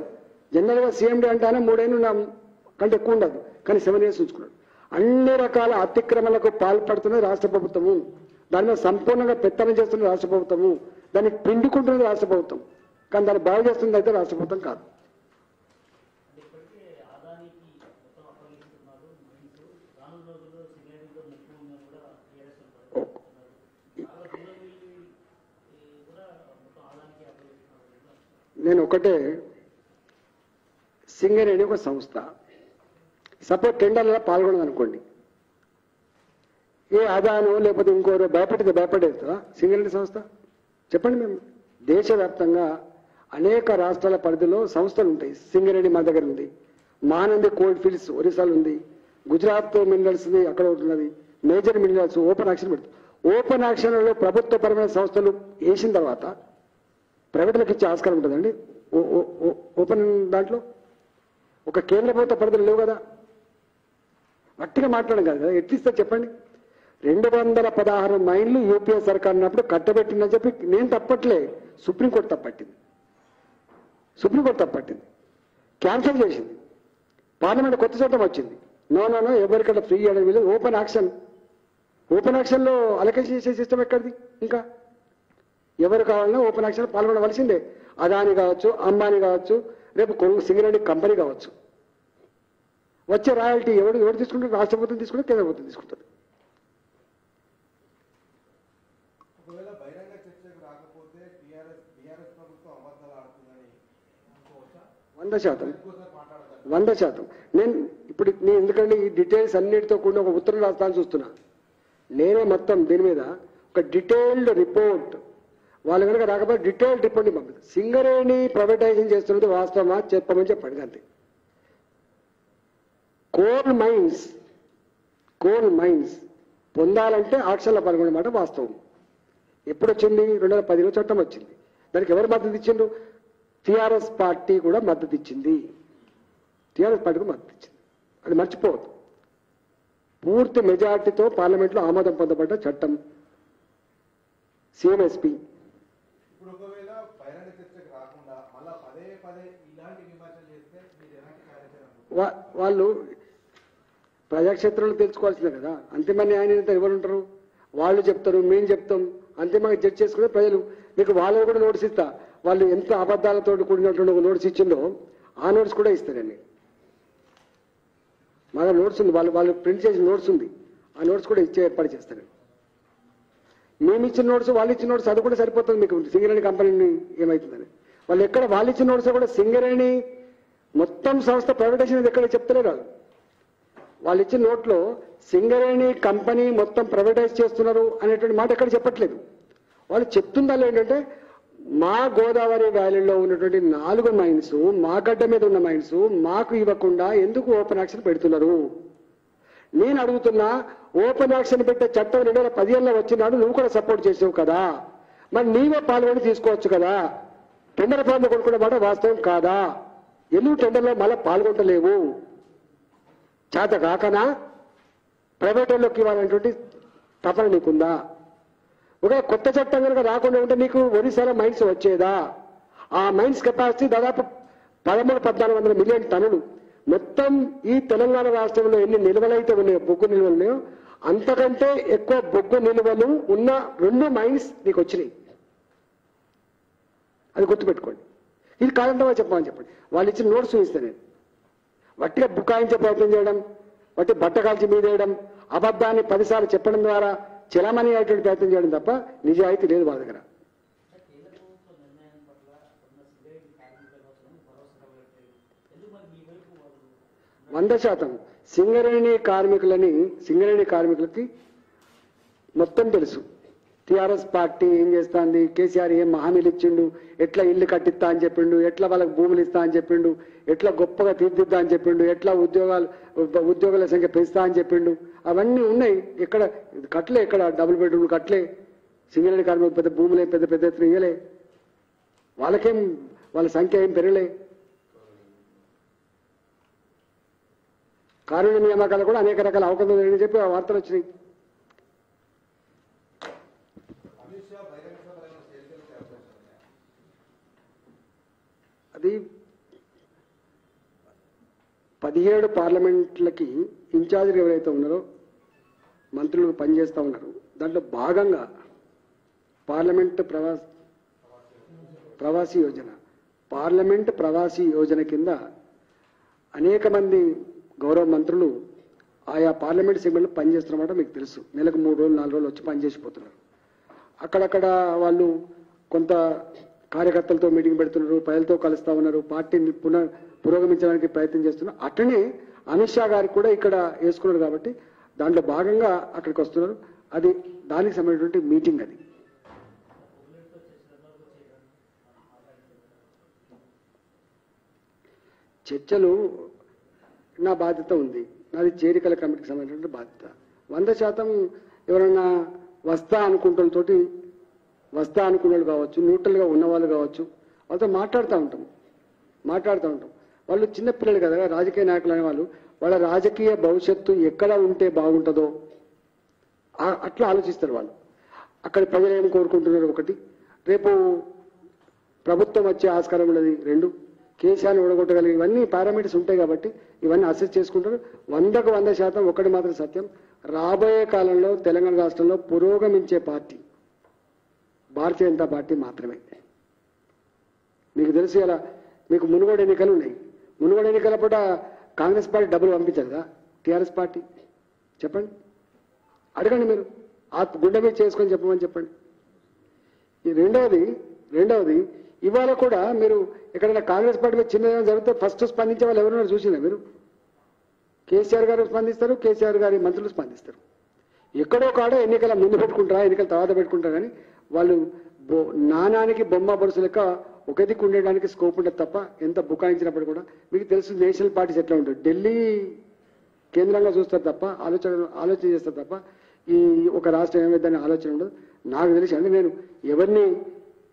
జనరల్గా సీఎండీ అంటే 3 ఏళ్ళు కంటే ఎక్కువ ఉండదు, కానీ 7 years ఉంచుకున్నాడు. అన్ని రకాల అతిక్రమణలకు పాల్పడుతున్నది రాష్ట్ర ప్రభుత్వము, దాని మీద సంపూర్ణంగా పెత్తనం చేస్తున్నది రాష్ట్ర ప్రభుత్వము, దాన్ని పిండుకుంటున్నది రాష్ట్ర ప్రభుత్వం, కానీ దాన్ని బాగు చేస్తున్నది అయితే రాష్ట్ర ప్రభుత్వం కాదు. నేను ఒకటే, సింగరేణి ఒక సంస్థ, సపోజ్ టెండర్లలో పాల్గొనదు అనుకోండి, ఏ అదానో లేకపోతే ఇంకోరో భయపడేస్తుందా సింగరేణి సంస్థ? చెప్పండి. మేము దేశవ్యాప్తంగా అనేక రాష్ట్రాల పరిధిలో సంస్థలు ఉంటాయి. సింగరేణి మా దగ్గర ఉంది, మహానంది కోల్డ్ ఫీల్డ్స్ ఒరిస్సాలో ఉంది, గుజరాత్ మినరల్స్ది అక్కడ ఉన్నది, మేజర్ మినరల్స్ ఓపెన్ యాక్షన్ పెడుతుంది. ఓపెన్ యాక్షన్లలో ప్రభుత్వపరమైన సంస్థలు వేసిన తర్వాత ప్రైవేట్లకు ఇచ్చే ఆస్కారం ఉంటుందండి. ఓపెన్ దాంట్లో ఒక కేంద్ర ప్రభుత్వ పరిధిలో లేవు కదా, గట్టిగా మాట్లాడడం కాదు కదా, ఎట్లిస్తా చెప్పండి. 216 మైళ్ళు యూపీఏ సర్కార్ ఉన్నప్పుడు కట్టబెట్టిందని చెప్పి నేను తప్పట్లే, సుప్రీంకోర్టు తప్పట్టింది. క్యాన్సిల్ చేసింది. పార్లమెంట్ కొత్త చట్టం వచ్చింది, నో ఎవరికైనా ఫ్రీ చేయడం వీళ్ళు. ఓపెన్ యాక్షన్లో అలకేషన్ చేసే సిస్టమ్ ఎక్కడిది? ఇంకా ఎవరు కావాలన్నా ఓపెన్ యాక్షన్ పాల్గొనవలసిందే. అదాని కావచ్చు, అంబానీ కావచ్చు, రేపు సింగరేణి కంపెనీ కావచ్చు. వచ్చే రాయల్టీ ఎవరు తీసుకుంటారు? రాష్ట్ర ప్రభుత్వం తీసుకుంటే కేంద్ర ప్రభుత్వం తీసుకుంటుంది. 100%. నేను ఇప్పుడు ఎందుకంటే ఈ డీటెయిల్స్ అన్నిటితో కూడిన ఒక ఉత్తరం రాస్తాను చూస్తున్నా. నేనే మొత్తం దీని మీద ఒక డీటెయిల్డ్ రిపోర్ట్, వాళ్ళు కనుక రాకపోతే డీటెయిల్డ్ రిపోర్ట్ని పంపిస్తారు. సింగరేణి ప్రైవేటైజేషన్ చేస్తున్నది వాస్తవమా చెప్పమని చెప్పండి అంతే. కోల్ మైన్స్ పొందాలంటే ఆక్షన్లో పాల్గొనమాట వాస్తవం. ఎప్పుడు వచ్చింది? 2010లో చట్టం వచ్చింది. దానికి ఎవరు మద్దతు ఇచ్చిండ్రు? టీఆర్ఎస్ పార్టీ కూడా మద్దతు ఇచ్చింది. అది మర్చిపోవద్దు. పూర్తి మెజార్టీతో పార్లమెంట్లో ఆమోదం పొందబడ్డ చట్టం సిఎంఎస్పి. వాళ్ళు ప్రజాక్షేత్రంలో తెలుసుకోవాల్సిందే కదా. అంతిమ న్యాయనేత ఎవరు ఉంటారు? వాళ్ళు చెప్తారు, మేము చెప్తాం, అంతిమంగా జడ్జ్ చేసుకునే ప్రజలు. మీకు వాళ్ళు కూడా నోటీస్ ఇస్తా, వాళ్ళు ఎంత అబద్ధాలతో కూడినటువంటి ఒక నోటీస్ ఇచ్చిందో ఆ నోటీస్ కూడా ఇస్తారండి. మన నోట్స్ ఉంది, వాళ్ళు ప్రింట్ చేసిన నోట్స్ ఉంది, ఆ నోట్స్ కూడా ఇచ్చే ఏర్పాటు చేస్తారు. మేము ఇచ్చిన నోట్స్ వాళ్ళు ఇచ్చిన నోట్స్ అది కూడా సరిపోతుంది మీకు సింగరేణి కంపెనీని ఏమవుతుందని. వాళ్ళు ఎక్కడ వాళ్ళు ఇచ్చిన నోట్స్ కూడా సింగరేణి మొత్తం సంస్థ ప్రైవేటైజేషన్ ఎక్కడ చెప్తలేరు. వాళ్ళు ఇచ్చిన నోట్లో సింగరేణి కంపెనీ మొత్తం ప్రైవేటైజ్ చేస్తున్నారు అనేటువంటి మాట ఎక్కడ చెప్పట్లేదు. వాళ్ళు చెప్తుందాలో ఏంటంటే మా గోదావరి వ్యాలీలో ఉన్నటువంటి 4 మైన్స్, మా గడ్డ మీద ఉన్న మైన్స్ మాకు ఇవ్వకుండా ఎందుకు ఓపెన్ యాక్షన్ పెడుతున్నారు? నేను అడుగుతున్నా, ఓపెన్ యాక్షన్ పెట్టే చట్టం 2015లో వచ్చినాడు, నువ్వు కూడా సపోర్ట్ చేసావు కదా, మరి నీవే పాల్గొని తీసుకోవచ్చు కదా. టెండర్ ఫామ్ కొనుక్కున్న మాట వాస్తవం కాదా? ఎందుకు టెండర్లో మళ్ళీ పాల్గొంటలేవు? చేత కాకనా ప్రైవేట్ వాళ్ళకి ఇవ్వాలనేటువంటి తపన నీకుందా? ఒక కొత్త చట్టం కనుక రాకుండా ఉంటే నీకు ఒరిస్సాలో మైన్స్ వచ్చేదా? ఆ మైన్స్ కెపాసిటీ దాదాపు 1300-1400 మిలియన్ టన్నులు. మొత్తం ఈ తెలంగాణ రాష్ట్రంలో ఎన్ని నిల్వలైతే ఉన్నాయో, బొగ్గు నిల్వలు ఉన్నాయో, అంతకంటే ఎక్కువ బొగ్గు నిల్వలు ఉన్న 2 మైన్స్ నీకు వచ్చినాయి. అది గుర్తుపెట్టుకోండి. ఇది కాదంటే చెప్పమని చెప్పండి. వాళ్ళు ఇచ్చిన నోట్స్ చూస్తే నేను వట్టిగా బుకాయించే ప్రయత్నం చేయడం, వట్టి బట్ట కాల్చి మీదేయడం, అబద్ధాన్ని 10 సార్లు చెప్పడం ద్వారా చలామణి అయ్యేటువంటి ప్రయత్నం చేయడం తప్ప నిజాయితీ లేదు వాళ్ళ దగ్గర. 100% సింగరేణి కార్మికులకి మొత్తం తెలుసు. టీఆర్ఎస్ పార్టీ ఏం చేస్తుంది, కేసీఆర్ ఏం హామీలు ఇచ్చిండు, ఎట్లా ఇల్లు కట్టిస్తా అని చెప్పిండు, ఎట్లా వాళ్ళకి భూములు ఇస్తా అని చెప్పిండు, ఎట్లా గొప్పగా తీర్చిద్దా అని చెప్పిండు, ఎట్లా ఉద్యోగాల సంఖ్య పెంచుతా అని చెప్పిండు. అవన్నీ ఉన్నాయి. ఎక్కడ కట్టలే, ఎక్కడ డబుల్ బెడ్రూమ్ కట్టలే, సింగరేణి కార్మికులు పెద్ద భూములే పెద్ద పెద్ద ఎత్తున ఇయ్యలే, వాళ్ళకేం వాళ్ళ సంఖ్య ఏం పెరగలే. కారుణ్య నియామకాలు కూడా అనేక రకాల అవకాశాలు చెప్పి ఆ వార్తలు వచ్చినాయి. అది 17 పార్లమెంట్లకి ఇన్ఛార్జీలు ఎవరైతే ఉన్నారో మంత్రులు పనిచేస్తూ ఉన్నారు. దాంట్లో భాగంగా పార్లమెంట్ ప్రవాసీ యోజన కింద అనేక మంది గౌరవ మంత్రులు ఆయా పార్లమెంట్ సెగ్మెంట్లో పనిచేస్తున్నమాట మీకు తెలుసు. నెలకు 3 రోజులు 4 రోజులు వచ్చి పనిచేసిపోతున్నారు. అక్కడక్కడ వాళ్ళు కొంత కార్యకర్తలతో మీటింగ్ పెడుతున్నారు, ప్రజలతో కలుస్తూ ఉన్నారు, పార్టీని పురోగమించడానికి ప్రయత్నం చేస్తున్నారు. అట్లనే అమిత్ షా గారికి కూడా ఇక్కడ వేసుకున్నారు కాబట్టి దాంట్లో భాగంగా అక్కడికి వస్తున్నారు. అది దానికి సంబంధించినటువంటి మీటింగ్. అది చర్చలు నా బాధ్యత ఉంది, నాది చేరికల కమిటీకి సంబంధించిన బాధ్యత. 100% ఎవరన్నా వస్తా అనుకునే వాళ్ళు కావచ్చు, న్యూట్రల్గా ఉన్నవాళ్ళు కావచ్చు, వాళ్ళతో మాట్లాడుతూ ఉంటాం. వాళ్ళు చిన్నపిల్లలు కదా, రాజకీయ నాయకులు అనే వాళ్ళు వాళ్ళ రాజకీయ భవిష్యత్తు ఎక్కడ ఉంటే బాగుంటుందో అట్లా ఆలోచిస్తారు వాళ్ళు. అక్కడ ప్రజలు ఏం కోరుకుంటున్నారు ఒకటి, రేపు ప్రభుత్వం వచ్చే ఆస్కారం ఉన్నది 2, కేసీఆర్ని ఓడగొట్టగలిగి ఇవన్నీ పారామీటర్స్ ఉంటాయి కాబట్టి ఇవన్నీ అసెస్ చేసుకుంటారు. 100% ఒకటి మాత్రం సత్యం, రాబోయే కాలంలో తెలంగాణ రాష్ట్రంలో పురోగమించే పార్టీ భారతీయ జనతా పార్టీ మాత్రమే. మీకు తెలుసు ఇలా మీకు మునుగోడు ఎన్నికలు ఉన్నాయి. మునుగోడు ఎన్నికల పూట కాంగ్రెస్ పార్టీ డబ్బులు పంపించదా టీఆర్ఎస్ పార్టీ? చెప్పండి, అడగండి, మీరు ఆ గుండె మీద చేసుకొని చెప్పమని చెప్పండి. ఈ రెండవది ఇవాళ కూడా మీరు ఎక్కడైనా కాంగ్రెస్ పార్టీ మీద చిన్న జరిగితే ఫస్ట్ స్పందించే వాళ్ళు ఎవరున్నారు చూసినా మీరు? కేసీఆర్ గారు స్పందిస్తారు, కేసీఆర్ గారి మంత్రులు స్పందిస్తారు. ఎక్కడో కాడ ఎన్నికల ముందు పెట్టుకుంటారా, ఎన్నికల తర్వాత పెట్టుకుంటారా, కానీ వాళ్ళు నాణానికి బొమ్మ బొరుసు లెక్క ఒక దిక్కు ఉండడానికి స్కోప్ ఉంటుంది తప్ప ఎంత బుకాయించినప్పుడు కూడా మీకు తెలుసు నేషనల్ పార్టీస్ ఎట్లా ఉంటుంది. ఢిల్లీ కేంద్రంగా చూస్తారు తప్ప ఆలోచన చేస్తారు తప్ప ఈ ఒక రాష్ట్రం ఏమైందని ఆలోచన ఉండదు. నాకు తెలిసి అంటే నేను ఎవరిని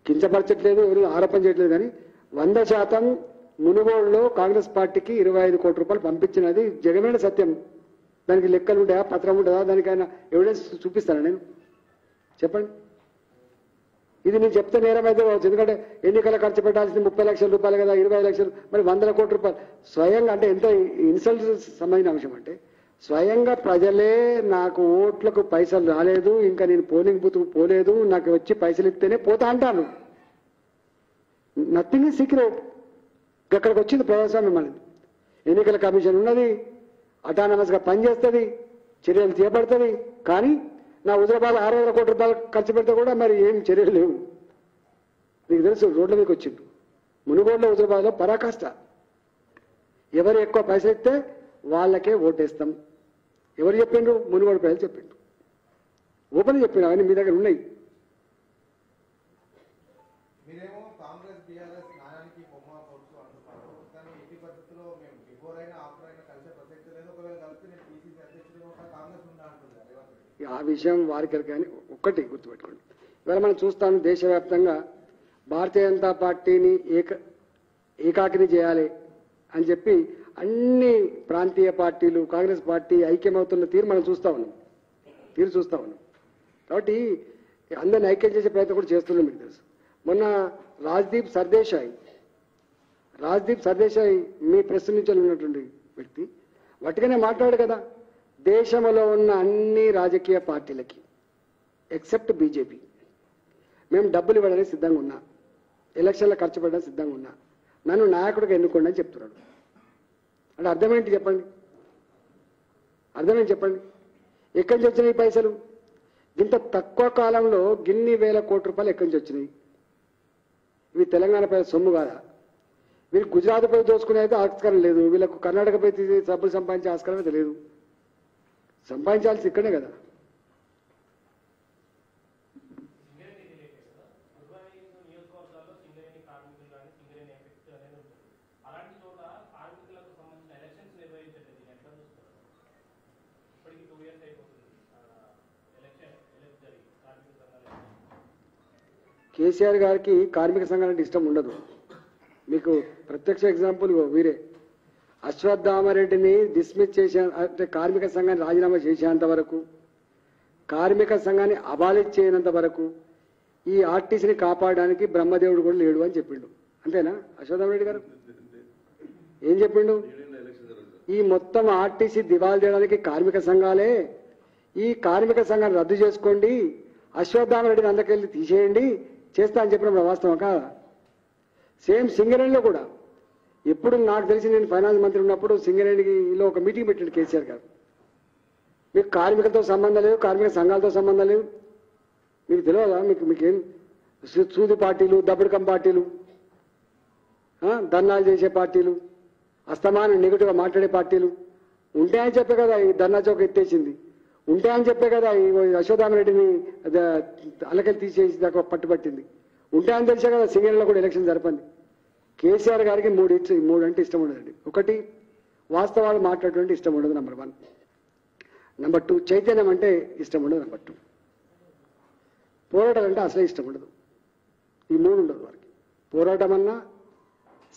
కించపరచట్లేదు, ఎవరు ఆరోపణ చేయట్లేదు, కానీ 100% మునుగోడులో కాంగ్రెస్ పార్టీకి 25 కోట్ల రూపాయలు పంపించినది జగమైన సత్యం. దానికి లెక్కలు ఉంటాయా, పత్రం ఉంటుందా, దానికైనా ఎవిడెన్స్ చూపిస్తాను నేను? చెప్పండి. ఇది నేను చెప్తే నేరం అయితే కావచ్చు, ఎందుకంటే ఎన్నికల ఖర్చు పెట్టాల్సింది 30 లక్షల రూపాయలు కదా, 20 లక్షలు, మరి 100 కోట్ల రూపాయలు స్వయంగా. అంటే ఎంత ఇన్సల్ట్ సంబంధించిన అంశం అంటే స్వయంగా ప్రజలే నాకు ఓట్లకు పైసలు రాలేదు, ఇంకా నేను పోలింగ్ బూత్కు పోలేదు, నాకు వచ్చి పైసలు ఇస్తేనే పోతా అంటాను. Nothing is secret. ఇక్కడికి వచ్చింది ప్రజాస్వామ్యం అనేది. ఎన్నికల కమిషన్ ఉన్నది, అటానమస్గా పనిచేస్తుంది, చర్యలు చేపడుతుంది. కానీ నా హుజరాబాద్ 600 కోట్ల రూపాయలు ఖర్చు పెడితే కూడా మరి ఏం చర్యలు లేవు. మీకు తెలుసు, రోడ్ల మీకు వచ్చిండు. మునుగోడులో హుజరాబాద్లో పరాకాష్ట. ఎవరు ఎక్కువ పైసలు ఇస్తే వాళ్ళకే ఓటేస్తాం. ఎవరు చెప్పిండ్రు? మునుగోడు ప్రజలు చెప్పిండ్రు. ఓపెన్ చెప్పిండు. అవన్నీ మీ దగ్గర ఉన్నాయి. ఆ విషయం వారికి కానీ ఒక్కటి గుర్తుపెట్టుకోండి. ఇవాళ మనం చూస్తాం, దేశవ్యాప్తంగా భారతీయ జనతా పార్టీని ఏకాకిని చేయాలి అని చెప్పి అన్ని ప్రాంతీయ పార్టీలు, కాంగ్రెస్ పార్టీ ఐక్యమవుతున్న తీరు మనం చూస్తూ ఉన్నాం. కాబట్టి అందరిని ఐక్యం చేసే ప్రయత్నం కూడా చేస్తున్నాం. మీకు తెలుసు, మొన్న రాజ్దీప్ సర్దేశాయ్ మీ ప్రెస్ నుంచి ఉన్నటువంటి వ్యక్తి వట్టిగానే మాట్లాడు కదా, దేశంలో ఉన్న అన్ని రాజకీయ పార్టీలకి ఎక్సెప్ట్ బీజేపీ మేము డబ్బులు ఇవ్వడానికి సిద్ధంగా ఉన్నా, ఎలక్షన్లో ఖర్చు పెట్టడానికి సిద్ధంగా ఉన్నా, నన్ను నాయకుడిగా ఎన్నుకోండి అని చెప్తున్నాడు. అంటే అర్థమేంటి చెప్పండి? ఎక్కడి నుంచి వచ్చినాయి పైసలు? ఇంత తక్కువ కాలంలో గిన్ని వేల కోట్ల రూపాయలు ఎక్కడి నుంచి వచ్చినాయి? ఇవి తెలంగాణ పై సొమ్ము కాదా? వీళ్ళకి గుజరాత్ పై దోచుకునే అయితే ఆస్కారం లేదు, వీళ్ళకు కర్ణాటక పై డబ్బులు సంపాదించే ఆస్కారం అయితే లేదు. సంపాదించాల్సి ఇక్కడే కదా. కేసీఆర్ గారికి కార్మిక సంఘాలంటే ఇష్టం ఉండదు. మీకు ప్రత్యక్ష ఎగ్జాంపుల్ వీరే. అశ్వత్థామరెడ్డిని డిస్మిస్ చేసే, అంటే కార్మిక సంఘాన్ని రాజీనామా చేసేంత వరకు, కార్మిక సంఘాన్ని అబాలిష్ చేయనంత వరకు ఈ ఆర్టీసీని కాపాడడానికి బ్రహ్మదేవుడు కూడా లేడు అని చెప్పిండు. అంతేనా? అశ్వత్థామరెడ్డి గారు ఏం చెప్పిండు? ఈ మొత్తం ఆర్టీసీ దివాళా చేయడానికి కార్మిక సంఘాలే. ఈ కార్మిక సంఘాన్ని రద్దు చేసుకోండి, అశ్వత్థామరెడ్డిని అందరికెళ్ళి తీసేయండి, చేస్తా అని చెప్పినప్పుడు వాస్తవం కాదా? సేమ్ సింగరేణిలో కూడా ఎప్పుడు నాకు తెలిసి, నేను ఫైనాన్స్ మంత్రి ఉన్నప్పుడు సింగరేణిలో ఒక మీటింగ్ పెట్టాడు కేసీఆర్ గారు. మీకు కార్మికులతో సంబంధం లేదు, కార్మిక సంఘాలతో సంబంధం లేదు, మీకు తెలియదా? మీకేం సూది పార్టీలు, దబ్బడికం పార్టీలు, ధర్నాలు చేసే పార్టీలు, అస్తమానం నెగిటివ్గా మాట్లాడే పార్టీలు ఉంటాయని చెప్పే కదా ఈ ధర్నా చౌక ఎత్తేసింది. ఉంటాయని చెప్పే కదా ఈ అశ్వత్థామరెడ్డిని అల్లకెళ్ళి తీసేసి దాకా పట్టుబట్టింది. ఉంటాయని తెలిసే కదా సింగరేణిలో కూడా ఎలక్షన్ జరపండి. కేసీఆర్ గారికి మూడు అంటే ఇష్టం ఉండదండి. ఒకటి, వాస్తవాలు మాట్లాడేటువంటి ఇష్టం ఉండదు, నెంబర్ 1. నెంబర్ 2, చైతన్యం అంటే ఇష్టం ఉండదు, నెంబర్ 2. పోరాటం అంటే అసలే ఇష్టం ఉండదు. ఈ 3 ఉండదు వారికి. పోరాటం అన్నా,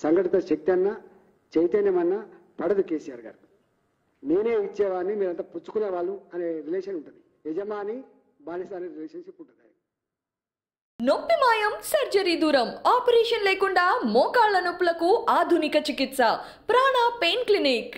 సంఘటిత శక్తి అన్నా, చైతన్యం అన్నా పడదు కేసీఆర్ గారు. నేనే ఇచ్చేవాడిని, మీరంతా పుచ్చుకునేవాళ్ళు అనే రిలేషన్ ఉంటుంది. యజమాని బానిస అనే రిలేషన్షిప్ ఉంటుంది. నొప్పి మాయం, సర్జరీ దూరం. ఆపరేషన్ లేకుండా మోకాళ్ల నొప్పులకు ఆధునిక చికిత్స. ప్రాణ పెయిన్ క్లినిక్.